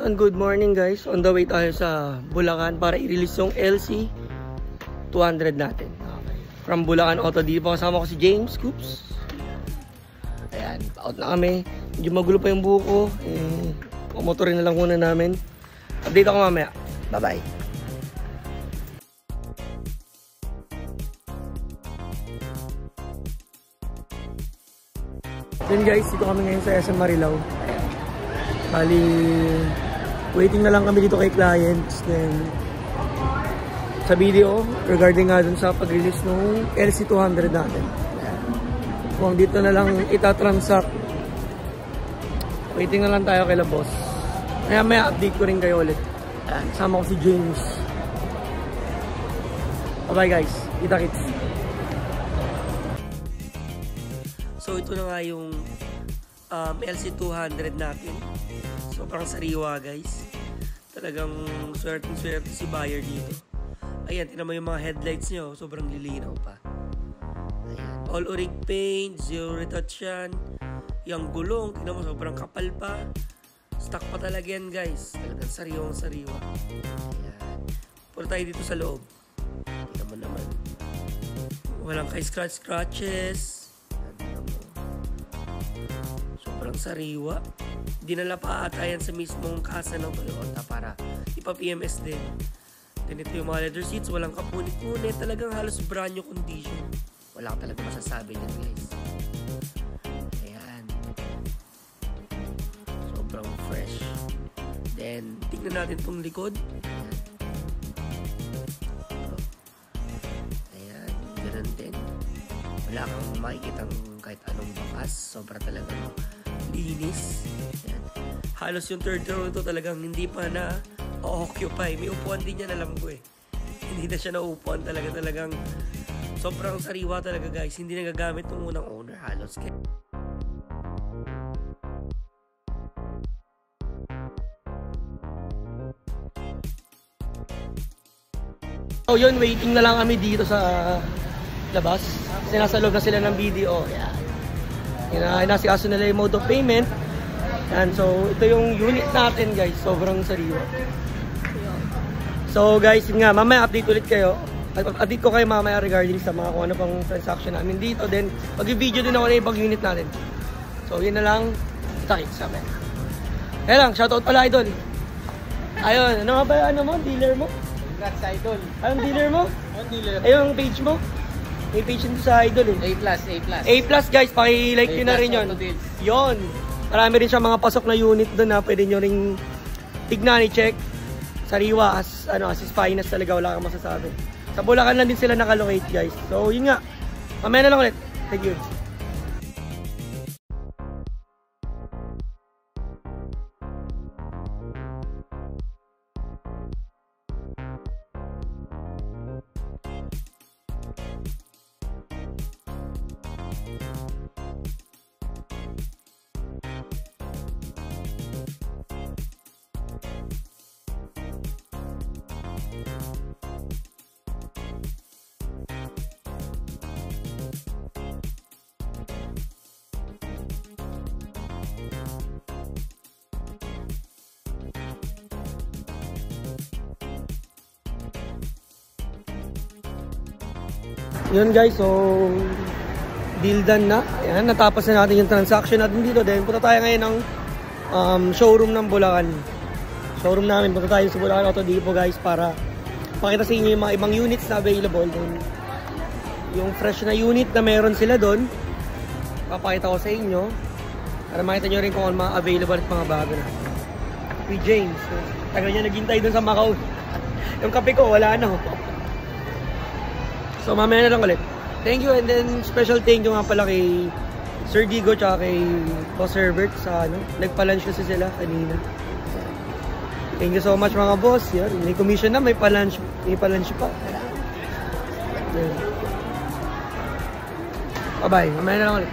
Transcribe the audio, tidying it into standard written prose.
and good morning guys. On the way tayo sa Bulacan para i-release yung LC 200 natin. Okay. From Bulacan Auto Depot. Kasama ko si James Coops. Ayan, out na kami. Medyo magulo pa yung buko. Motorin na lang muna namin. Update ako mamaya. Bye-bye. Then guys, dito kami ngayon sa SM Marilao. Bali, waiting na lang kami dito kay clients. Then, sa video, regarding nga dun sa pag-release ng LC200 natin. Kung dito na lang itatransact, waiting na lang tayo kay la boss. Kaya may update ko rin kayo ulit. Kasama ko si James. Bye guys, kita-kits. So ito na nga yung LC200 natin. Sobrang sariwa guys. Talagang swerte si buyer dito. Ayan, tinan mo yung mga headlights nyo. Sobrang lilinaw pa. Ayan. All orig paint, zero retouch yan. Yung gulong, tinan mo sobrang kapal pa. Stock pa talaga yan guys. Talagang sariwa. Ayan. Puro tayo dito sa loob. Tinan mo naman. Walang kay scratches. Sobrang sariwa. Dinala pa ata yan sa mismong kasa ng Toyota para ipa-PMS din. Then ito yung mga leather seats. Walang kapunit-punit. Talagang halos brand new condition. Wala ka talaga masasabi yan guys. Ayan. Sobrang fresh. Then tignan natin itong likod. Ayan. Ganun din. Wala kang makikitang kahit anong bakas. Sobra talagang linis. Ayan. Halos yung third row ito talagang hindi pa na occupy. May upuan din yan, alam ko eh. Hindi na siya naupuan talaga. Talagang sobrang sariwa talaga guys. Hindi nagagamit ng unang owner halos. So yun, waiting na lang kami dito sa labas. Kasi nasa loob na sila ng video. Ayan. Inasikaso nila yung mode of payment. And so, ito yung unit natin guys. Sobrang sariwa. So guys, yun nga, mamaya update ulit kayo. Update ko kayo mamaya regarding sa mga kung ano pang transaction namin dito. Then, mag-video din ako na ibang unit natin. So, yun na lang. Kita-kits kami. Kaya lang, shoutout pala idol. Ayun, ano nga ba ano mo? Dealer mo? Congrats idol. Anong dealer mo? Anong dealer? Ayun, page mo? May page nito sa idol eh. A+ guys, paki-like nyo na rin yun. Yun. Marami rin siya mga pasok na unit doon na pwede nyo ring tignan, i-check. Sariwa, as is finest talaga, wala kang masasabi. Sa Bulacan lang din sila nakalocate guys. So yun nga, mamaya na lang ulit. Thank you. Yun guys, so deal done na. Ayan, natapos na natin yung transaction natin dito. Then punta tayo ngayon ng showroom ng Bulacan. Showroom namin, punta tayo sa Bulacan Auto Depot guys para pakita sa inyo yung mga ibang units na available. Then, yung fresh na unit na meron sila doon, papakita ko sa inyo para makita nyo rin kung ano mga available at mga bago na. With James, tagal niya naghintay doon sa Macau. Yung kape ko, wala na. So mamaya na lang ulit. Thank you, and then special thank you nga pala kay Sir Digo tsaka kay Boss Herbert sa nagpa-lunch kasi sila kanina. Thank you so much mga boss. Yan, may commission na, may pa-lunch pa. Bye bye, mamaya na lang ulit.